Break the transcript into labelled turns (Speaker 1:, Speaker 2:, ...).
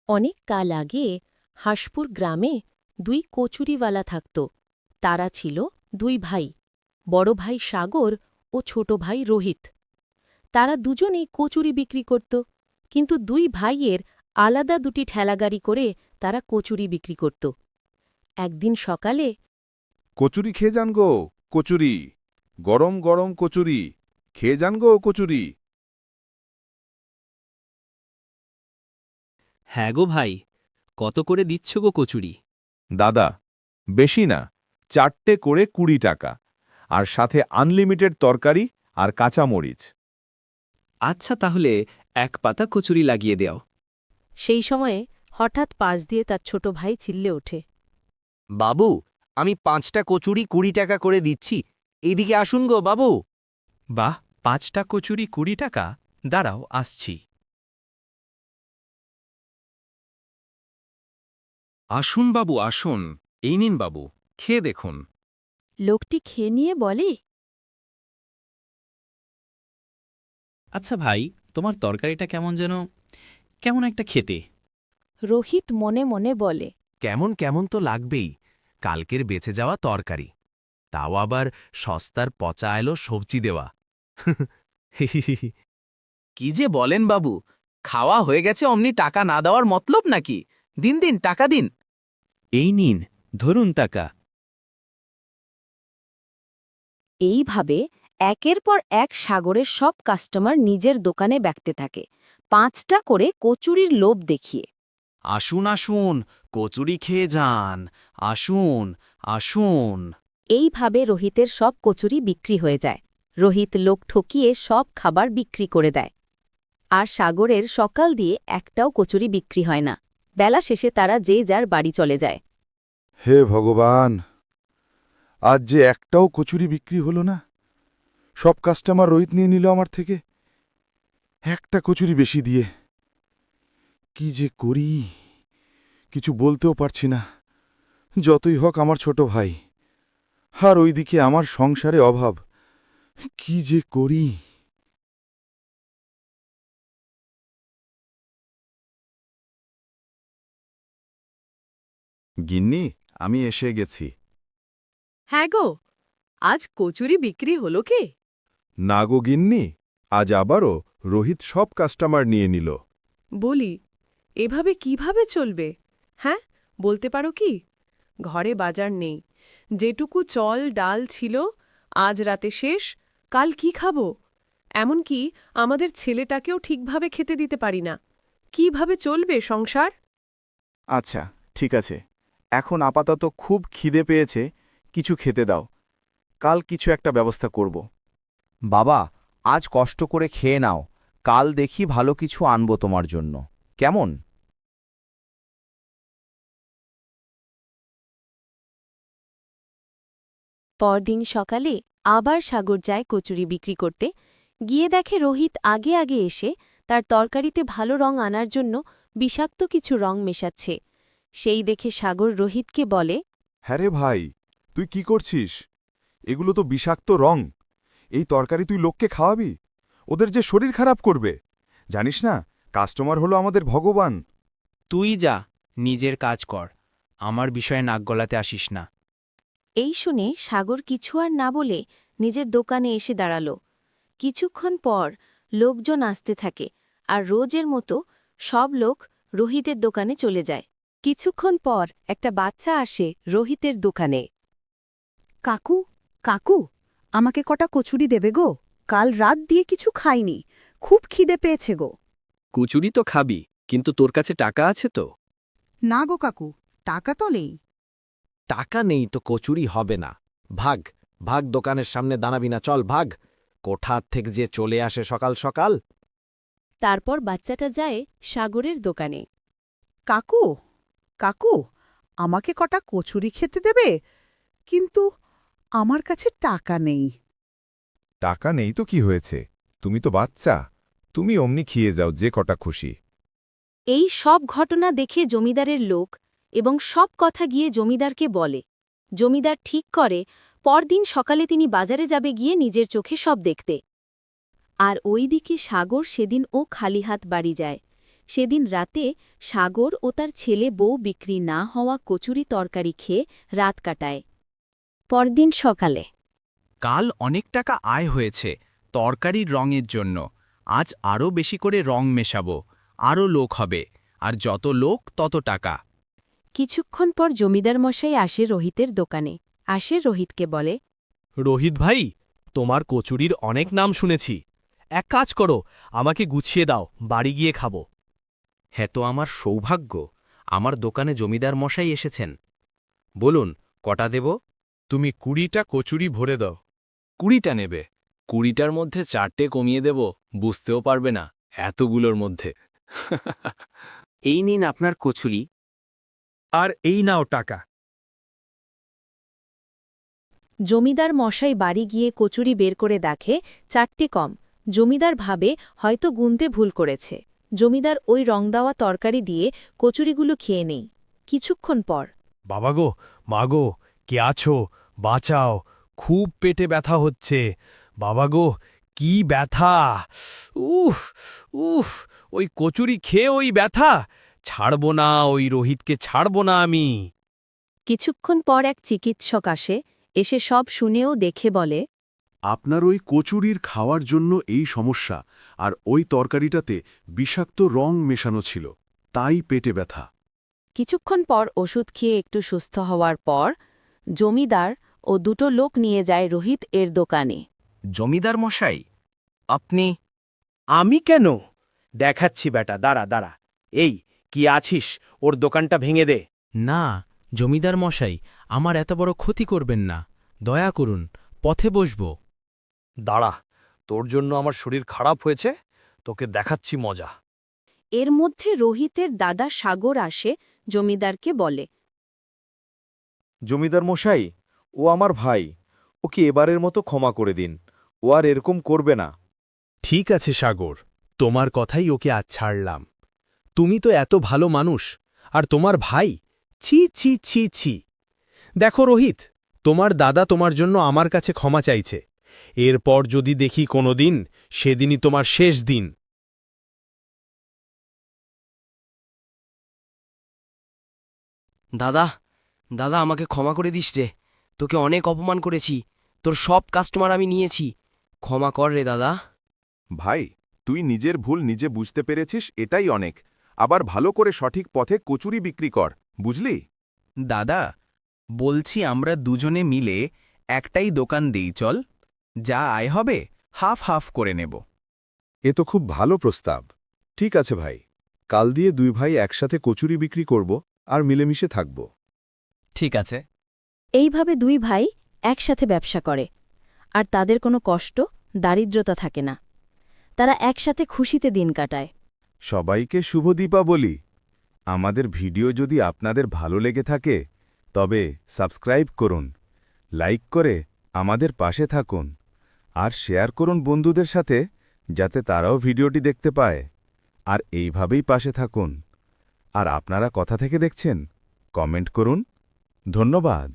Speaker 1: অনেক কাল আগে হাঁসপুর গ্রামে দুই কচুরিওয়ালা থাকত। তারা ছিল দুই ভাই, বড় ভাই সাগর ও ছোট ভাই রোহিত। তারা দুজনেই কচুরি বিক্রি করত, কিন্তু দুই ভাইয়ের আলাদা দুটি ঠেলাগাড়ি করে তারা কচুরি বিক্রি করত। একদিন সকালে
Speaker 2: কচুরি খেয়ে যান গো, কচুরি। গরম গরম কচুরি। খেয়ে যান গো, কচুরি।
Speaker 3: হ্যাঁ গো ভাই, কত করে দিচ্ছ গো কচুরি?
Speaker 2: দাদা, বেশি না, 4টে করে 20 টাকা, আর সাথে আনলিমিটেড তরকারি আর কাঁচা মরিচ।
Speaker 3: আচ্ছা, তাহলে এক পাতা কচুরি লাগিয়ে দেও।
Speaker 1: সেই সময়ে হঠাৎ পাশ দিয়ে তার ছোট ভাই চিল্লে ওঠে।
Speaker 4: বাবু, আমি 5টা কচুরি 20 টাকা করে দিচ্ছি, এইদিকে আসুন গো বাবু।
Speaker 5: বাহ, 5টা কচুরি 20 টাকা। দাঁড়াও, আসছি।
Speaker 6: আসুন বাবু, আসুন। এই নিন বাবু, খেয়ে দেখুন।
Speaker 1: লোকটি খেয়ে নিয়ে বলে,
Speaker 5: আচ্ছা ভাই, তোমার তরকারিটা কেমন একটা খেতে।
Speaker 1: রোহিত মনে মনে বলে,
Speaker 4: কেমন কেমন তো লাগবেই, কালকের বেঁচে যাওয়া তরকারি, তাও আবার সস্তার পচা এলো সবজি দেওয়া।
Speaker 6: কি যে বলেন বাবু, খাওয়া হয়ে গেছে অমনি টাকা না দেওয়ার মতলব নাকি? দিন দিন, টাকা দিন।
Speaker 5: এই নিন, ধরুন টাকা।
Speaker 1: এইভাবে একের পর এক সাগরের সব কাস্টমার নিজের দোকানে ব্যক্তে থাকে, 5টা করে কচুরির লোভ দেখিয়ে।
Speaker 6: আসুন আসুন, কচুরি খেয়ে যান। আসুন আসুন।
Speaker 1: এইভাবে রোহিতের সব কচুরি বিক্রি হয়ে যায়। রোহিত লোক ঠকিয়ে সব খাবার বিক্রি করে দেয়। আর সাগরের সকাল দিয়ে একটাও কচুরি বিক্রি হয় না। বেলা শেষে তারা যে যার বাড়ি চলে যায়।
Speaker 2: হে ভগবান, আজ যে একটাও কচুরি বিক্রি হলো না। সব কাস্টমার রোহিত নিয়ে নিল আমার থেকে, একটা কচুরি বেশি দিয়ে। কি যে করি, কিছু বলতেও পারছি না। যতই হোক আমার ছোট ভাই, আর ওইদিকে আমার সংসারে অভাব। কি যে করি। গিন্নি, আমি এসে গেছি।
Speaker 7: হ্যাঁ গো, আজ কচুরি বিক্রি হলো কি?
Speaker 2: না গো গিন্নি, আজ আবারও রোহিত সব কাস্টমার নিয়ে নিল।
Speaker 7: বলি, এভাবে কিভাবে চলবে? হ্যাঁ, বলতে পারো কি? ঘরে বাজার নেই, যেটুকু চল ডাল ছিল আজ রাতে শেষ, কাল কি খাবো? এমনকি আমাদের ছেলেটাকেও ঠিকভাবে খেতে দিতে পারি না। কিভাবে চলবে সংসার?
Speaker 8: আচ্ছা, ঠিক আছে, এখন আপাতত খুব খিদে পেয়েছে, কিছু খেতে দাও। কাল কিছু একটা ব্যবস্থা করব। বাবা, আজ কষ্ট করে খেয়ে নাও, কাল দেখি ভালো কিছু আনবো তোমার জন্য, কেমন?
Speaker 1: পরদিন সকালে আবার সাগর যায় কচুরি বিক্রি করতে। গিয়ে দেখে রোহিত আগে আগে এসে তার তরকারিতে ভালো রং আনার জন্য বিষাক্ত কিছু রং মেশাচ্ছে। সেই দেখে সাগর রোহিতকে বলে,
Speaker 2: হ্যাঁ রে ভাই, তুই কি করছিস? এগুলো তো বিষাক্ত রং। এই তরকারি তুই লোককে খাওয়াবি? ওদের যে শরীর খারাপ করবে। জানিস না, কাস্টমার হলো আমাদের ভগবান।
Speaker 5: তুই যা, নিজের কাজ কর, আমার বিষয়ে নাক গলাতে আসিস না।
Speaker 1: এই শুনে সাগর কিছু আর না বলে নিজের দোকানে এসে দাঁড়াল। কিছুক্ষণ পর লোকজন আসতে থাকে, আর রোজের মতো সব লোক রোহিতের দোকানে চলে যায়। কিছুক্ষণ পর একটা বাচ্চা আসে রোহিতের দোকানে।
Speaker 9: কাকু, কাকু, আমাকে কটা কচুরি দেবে গো? কাল রাত দিয়ে কিছু খাইনি, খুব খিদে পেয়েছে গো।
Speaker 3: কচুরি তো খাবি, কিন্তু তোর কাছে টাকা আছে তো?
Speaker 9: না গো কাকু, টাকা তো নেই।
Speaker 4: টাকা নেই তো কচুরি হবে না। ভাগ, ভাগ, দোকানের সামনে দাঁড়াবি না, চল ভাগ। কোঠার থেকে যে চলে আসে সকাল সকাল।
Speaker 1: তারপর বাচ্চাটা যায় সাগরের দোকানে।
Speaker 9: কাকু, কাকু, আমাকে কটা কচুরি খেতে দেবে? কিন্তু আমার কাছে টাকা নেই।
Speaker 2: টাকা নেই তো কি হয়েছে? তুমি তো বাচ্চা, তুমি অমনি খেয়ে যাও যে কটা খুশি।
Speaker 1: এই সব ঘটনা দেখে জমিদারের লোক এবং সব কথা গিয়ে জমিদারকে বলে। জমিদার ঠিক করে পরদিন সকালে তিনি বাজারে যাবে গিয়ে নিজের চোখে সব দেখতে। আর ওইদিকে সাগর সেদিন ও খালি হাত বাড়ি যায়। সেদিন রাতে সাগর ও তার ছেলে বউ বিক্রি না হওয়া কচুরি তরকারি খেয়ে রাত কাটায়। পরদিন সকালে
Speaker 5: কাল অনেক টাকা আয় হয়েছে তরকারির রঙের জন্য। আজ আরও বেশি করে রং মেশাবো, আরও লোক হবে, আর যত লোক তত টাকা।
Speaker 1: কিছুক্ষণ পর জমিদার মশাই আসে রোহিতের দোকানে। আসে রোহিতকে বলে,
Speaker 4: রোহিত ভাই, তোমার কচুরির অনেক নাম শুনেছি। এক কাজ করো, আমাকে গুছিয়ে দাও, বাড়ি গিয়ে খাবো।
Speaker 3: হ্যাঁ, তো আমার সৌভাগ্য, আমার দোকানে জমিদার মশাই এসেছেন। বলুন, কটা দেব?
Speaker 10: তুমি 20টা কচুরি ভরে দাও।
Speaker 6: 20টা নেবে? 20টার মধ্যে 4টে কমিয়ে দেব, বুঝতেও পারবে না এতগুলোর মধ্যে।
Speaker 3: এই নিন আপনার কচুরি।
Speaker 10: আর এই নাও টাকা।
Speaker 1: জমিদার মশাই বাড়ি গিয়ে কচুরি বের করে দেখে 4টে কম। জমিদার ভাবে হয়তো গুনতে ভুল করেছে। জমিদার ওই রং দেওয়া তরকারি দিয়ে কচুরিগুলো খেয়ে নেই। কিছুক্ষণ পর
Speaker 10: বাবা গো, মা গো, কে আছো? বাঁচাও, খুব পেটে ব্যথা হচ্ছে। বাবা গো, কি ব্যথা! উফ উফ, ওই কচুরি খেয়ে ওই ব্যথা! ছাড়ব না, ওই রোহিতকে ছাড়ব না আমি।
Speaker 1: কিছুক্ষণ পর এক চিকিৎসক আসে, এসে সব শুনেও দেখে বলে,
Speaker 2: আপনার ওই কচুরির খাওয়ার জন্য এই সমস্যা, আর ওই তরকারিটাতে বিষাক্ত রং মেশানো ছিল, তাই পেটে ব্যথা।
Speaker 1: কিছুক্ষণ পর ওষুধ খেয়ে একটু সুস্থ হওয়ার পর জমিদার ও 2টো লোক নিয়ে যায় রোহিত এর দোকানে।
Speaker 6: জমিদার মশাই, আপনি?
Speaker 4: আমি কেন? দেখাচ্ছি বেটা, দাঁড়া দাঁড়া। এই, কি আছিস? ওর দোকানটা ভেঙে দে।
Speaker 5: না, জমিদার মশাই, আমার এত বড় ক্ষতি করবেন না, দয়া করুন, পথে বসব।
Speaker 4: দাঁড়া, তোর জন্য আমার শরীর খারাপ হয়েছে, তোকে দেখাচ্ছি মজা।
Speaker 1: এর মধ্যে রোহিতের দাদা সাগর আসে, জমিদারকে বলে,
Speaker 2: জমিদার মশাই, ও আমার ভাই, ওকে এবারের মতো ক্ষমা করে দিন, ও আর এরকম করবে না।
Speaker 10: ঠিক আছে সাগর, তোমার কথাই ওকে আজ ছাড়লাম। তুমি তো এত ভালো মানুষ, আর তোমার ভাই, ছি ছি ছি ছি। দেখো রোহিত, তোমার দাদা তোমার জন্য আমার কাছে ক্ষমা চাইছে। এরপর যদি দেখি কোনোদিন, সেদিনই তোমার শেষ দিন।
Speaker 11: দাদা, দাদা, আমাকে ক্ষমা করে দিস রে। তোকে অনেক অপমান করেছি, তোর সব কাস্টমার আমি নিয়েছি। ক্ষমা কর রে দাদা।
Speaker 2: ভাই, তুই নিজের ভুল নিজে বুঝতে পেরেছিস, এটাই অনেক। আবার ভালো করে সঠিক পথে কচুরি বিক্রি কর, বুঝলি?
Speaker 6: দাদা, বলছি আমরা দুজনে মিলে একটাই দোকান দেই, চল? যা আয় হবে হাফ হাফ করে নেব।
Speaker 2: এ তো খুব ভালো প্রস্তাব। ঠিক আছে ভাই, কাল দিয়ে 2 ভাই একসাথে কচুরি বিক্রি করব আর মিলেমিশে থাকব।
Speaker 6: ঠিক আছে।
Speaker 1: এইভাবে 2 ভাই একসাথে ব্যবসা করে, আর তাদের কোনো কষ্ট, দারিদ্রতা থাকে না। তারা একসাথে খুশিতে দিন কাটায়।
Speaker 2: সবাইকে শুভ দীপাবলি। আমাদের ভিডিও যদি আপনাদের ভালো লেগে থাকে, তবে সাবস্ক্রাইব করুন, লাইক করে আমাদের পাশে থাকুন, আর শেয়ার করুন বন্ধুদের সাথে, যাতে তারাও ভিডিওটি দেখতে পায়। আর এইভাবেই পাশে থাকুন। আর আপনারা কোথা থেকে দেখছেন, কমেন্ট করুন। ধন্যবাদ।